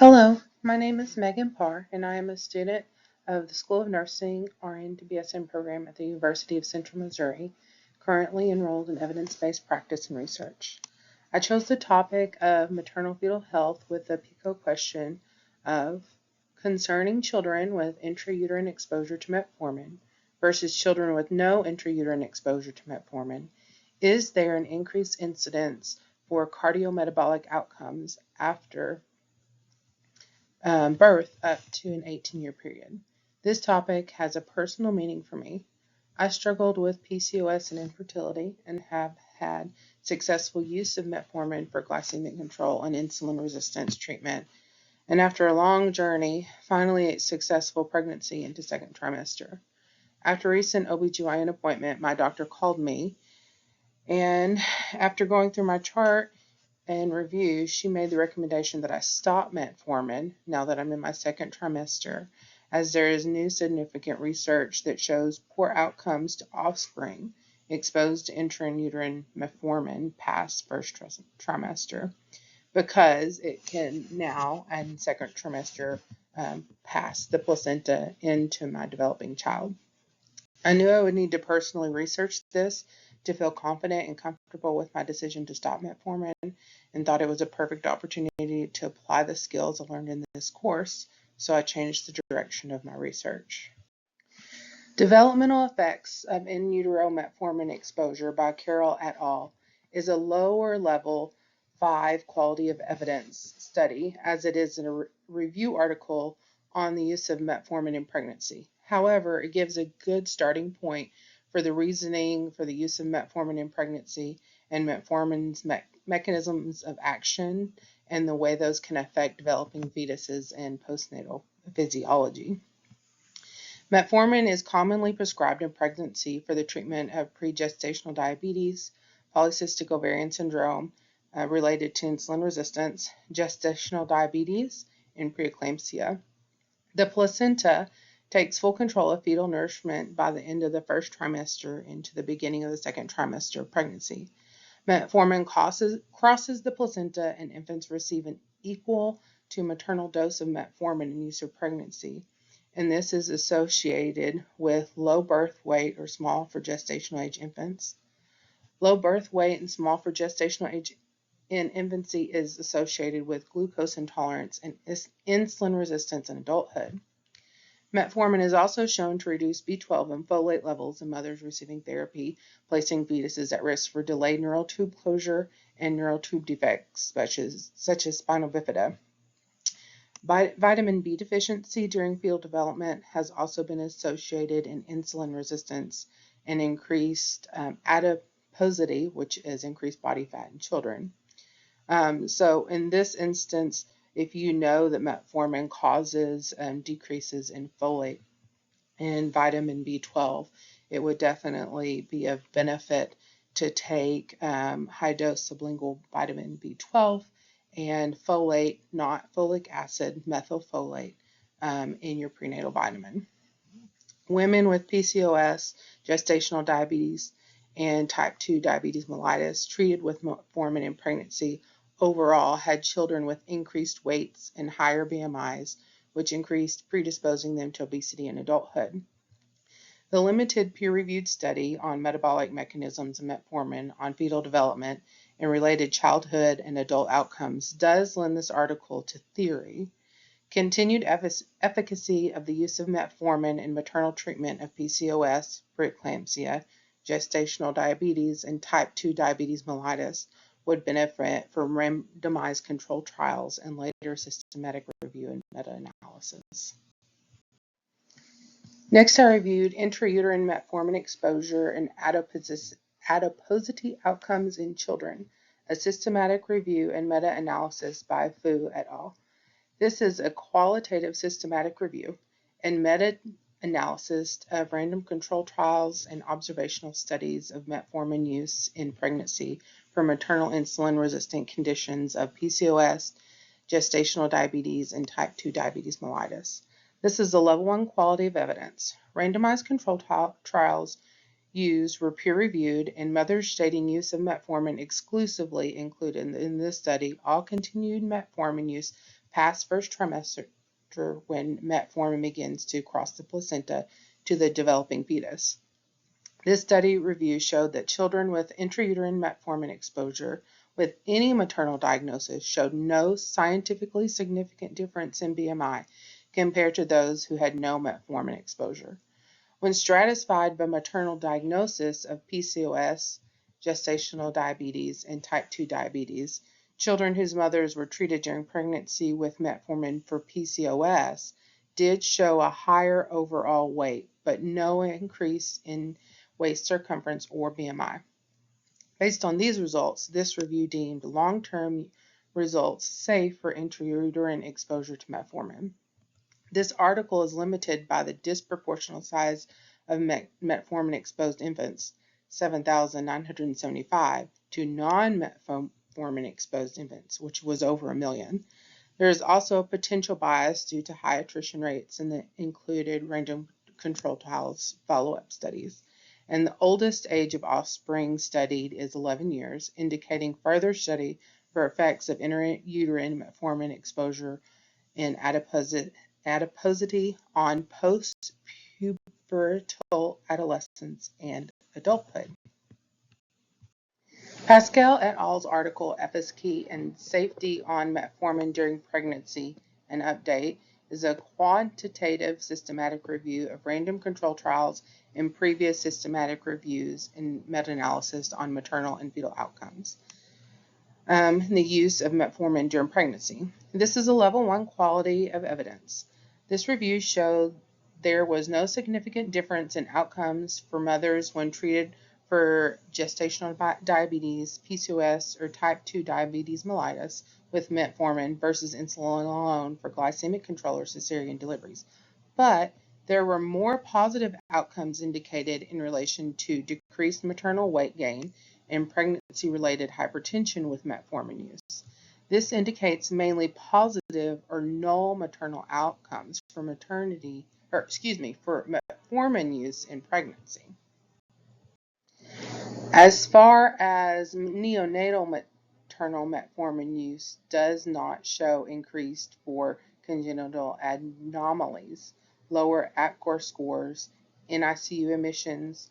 Hello, my name is Megan Parr, and I am a student of the School of Nursing RN to BSN program at the University of Central Missouri, currently enrolled in evidence-based practice and research. I chose the topic of maternal fetal health with the PICO question of concerning children with intrauterine exposure to metformin versus children with no intrauterine exposure to metformin. Is there an increased incidence for cardiometabolic outcomes after birth up to an 18-year period? This topic has a personal meaning for me. I struggled with PCOS and infertility and have had successful use of metformin for glycemic control and insulin resistance treatment. And after a long journey, finally a successful pregnancy into second trimester. After a recent OB/GYN appointment, my doctor called me, and after going through my chart and review, she made the recommendation that I stop metformin now that I'm in my second trimester, as there is new significant research that shows poor outcomes to offspring exposed to intrauterine metformin past first trimester, because it can now, in second trimester, pass the placenta into my developing child. I knew I would need to personally research this to feel confident and comfortable with my decision to stop metformin, and thought it was a perfect opportunity to apply the skills I learned in this course, so I changed the direction of my research. Developmental effects of in utero metformin exposure by Carroll et al. Is a lower level 5 quality of evidence study, as it is a review article on the use of metformin in pregnancy. However, it gives a good starting point for the reasoning for the use of metformin in pregnancy and metformin's mechanisms of action and the way those can affect developing fetuses and postnatal physiology. Metformin is commonly prescribed in pregnancy for the treatment of pregestational diabetes, polycystic ovarian syndrome related to insulin resistance, gestational diabetes, and preeclampsia. The placenta takes full control of fetal nourishment by the end of the first trimester into the beginning of the second trimester of pregnancy. Metformin crosses the placenta, and infants receive an equal to maternal dose of metformin in use of pregnancy, and this is associated with low birth weight or small for gestational age infants. Low birth weight and small for gestational age in infancy is associated with glucose intolerance and insulin resistance in adulthood. Metformin is also shown to reduce B12 and folate levels in mothers receiving therapy, placing fetuses at risk for delayed neural tube closure and neural tube defects, such as spinal bifida. Vitamin B deficiency during fetal development has also been associated in insulin resistance and increased adiposity, which is increased body fat in children. So in this instance, if you know that metformin causes decreases in folate and vitamin B12, it would definitely be of benefit to take high dose sublingual vitamin B12 and folate, not folic acid, methylfolate in your prenatal vitamin. Women with PCOS, gestational diabetes, and type 2 diabetes mellitus treated with metformin in pregnancy overall had children with increased weights and higher BMIs, which increased predisposing them to obesity in adulthood. The limited peer-reviewed study on metabolic mechanisms of metformin on fetal development and related childhood and adult outcomes does lend this article to theory. Continued efficacy of the use of metformin in maternal treatment of PCOS, preeclampsia, gestational diabetes, and type 2 diabetes mellitus would benefit from randomized controlled trials and later systematic review and meta-analysis. Next, I reviewed intrauterine metformin exposure and adiposity outcomes in children, a systematic review and meta-analysis by Fu et al. This is a qualitative systematic review and meta-analysis of random control trials and observational studies of metformin use in pregnancy for maternal insulin-resistant conditions of PCOS, gestational diabetes, and type 2 diabetes mellitus. This is a level 1 quality of evidence. Randomized control trials used were peer-reviewed, and mothers stating use of metformin exclusively included in this study all continued metformin use past first trimester when metformin begins to cross the placenta to the developing fetus. This study review showed that children with intrauterine metformin exposure with any maternal diagnosis showed no scientifically significant difference in BMI compared to those who had no metformin exposure. When stratified by maternal diagnosis of PCOS, gestational diabetes, and type 2 diabetes, children whose mothers were treated during pregnancy with metformin for PCOS did show a higher overall weight, but no increase in waist circumference or BMI. Based on these results, this review deemed long-term results safe for intrauterine exposure to metformin. This article is limited by the disproportional size of metformin-exposed infants, 7,975, to non-metformin-exposed infants, which was over 1 million. There is also a potential bias due to high attrition rates in the included random control trials follow-up studies. And the oldest age of offspring studied is 11 years, indicating further study for effects of intrauterine metformin exposure in adiposity on post-pubertal adolescence and adulthood. Pascal et al.'s article, Efficacy and Safety on Metformin During Pregnancy, an Update, is a quantitative systematic review of random control trials and previous systematic reviews and meta-analysis on maternal and fetal outcomes. The use of metformin during pregnancy. This is a level 1 quality of evidence. This review showed there was no significant difference in outcomes for mothers when treated for gestational diabetes, PCOS, or type 2 diabetes mellitus with metformin versus insulin alone for glycemic control or cesarean deliveries. But there were more positive outcomes indicated in relation to decreased maternal weight gain and pregnancy-related hypertension with metformin use. This indicates mainly positive or null maternal outcomes for metformin use in pregnancy. As far as neonatal maternal metformin use does not show increased for congenital anomalies, lower APGAR scores, NICU admissions,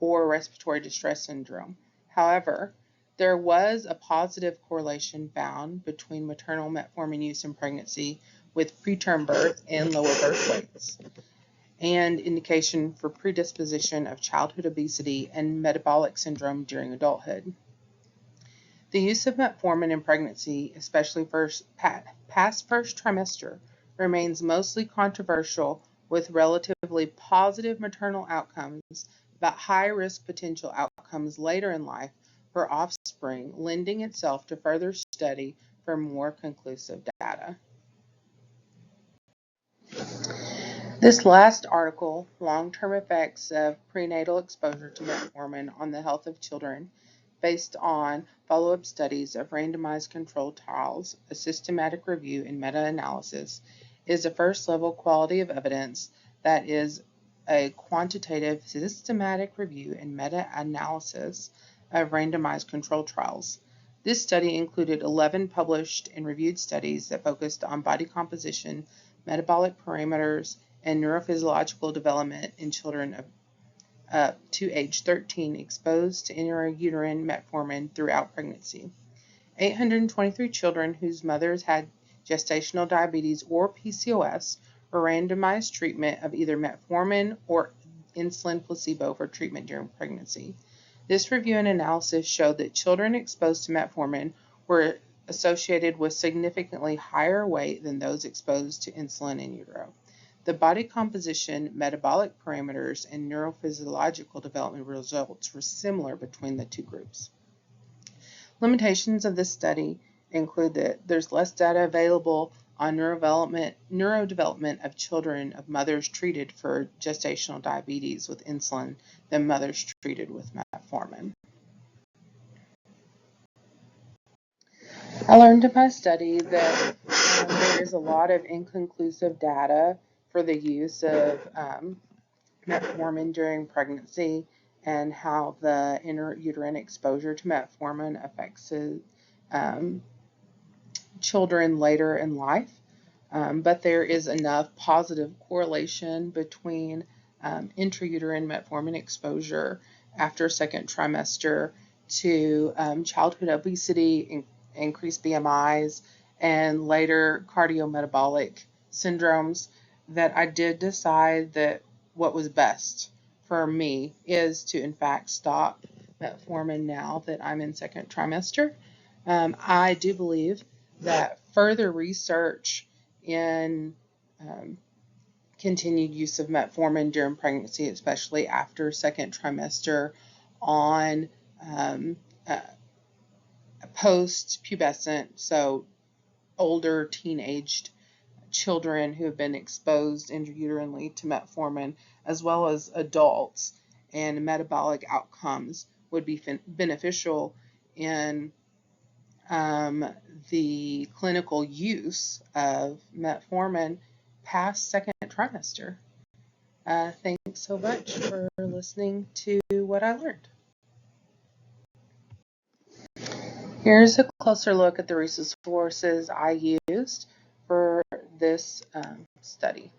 or respiratory distress syndrome. However, there was a positive correlation found between maternal metformin use in pregnancy with preterm birth and lower birth weights, and indication for predisposition of childhood obesity and metabolic syndrome during adulthood. The use of metformin in pregnancy, especially past first trimester, remains mostly controversial, with relatively positive maternal outcomes, but high-risk potential outcomes later in life for offspring, lending itself to further study for more conclusive data. This last article, Long-Term Effects of Prenatal Exposure to Metformin on the Health of Children, based on follow-up studies of randomized controlled trials, a systematic review and meta-analysis, is a first-level quality of evidence that is a quantitative systematic review and meta-analysis of randomized controlled trials. This study included 11 published and reviewed studies that focused on body composition, metabolic parameters, and neurophysiological development in children up to age 13 exposed to intrauterine metformin throughout pregnancy. 823 children whose mothers had gestational diabetes or PCOS were randomized treatment of either metformin or insulin placebo for treatment during pregnancy. This review and analysis showed that children exposed to metformin were associated with significantly higher weight than those exposed to insulin in utero. The body composition, metabolic parameters, and neurophysiological development results were similar between the two groups. Limitations of this study include that there's less data available on neurodevelopment of children of mothers treated for gestational diabetes with insulin than mothers treated with metformin. I learned in my study that there is a lot of inconclusive data for the use of metformin during pregnancy, and how the intrauterine exposure to metformin affects children later in life. But there is enough positive correlation between intrauterine metformin exposure after second trimester to childhood obesity, increased BMIs, and later cardiometabolic syndromes that I did decide that what was best for me is to in fact stop metformin now that I'm in second trimester. I do believe that further research in continued use of metformin during pregnancy, especially after second trimester, on uh, post-pubescent, so older teenaged children who have been exposed intrauterine to metformin, as well as adults, and metabolic outcomes would be beneficial in the clinical use of metformin past second trimester. Thanks so much for listening to what I learned. Here's a closer look at the resources I used for this study.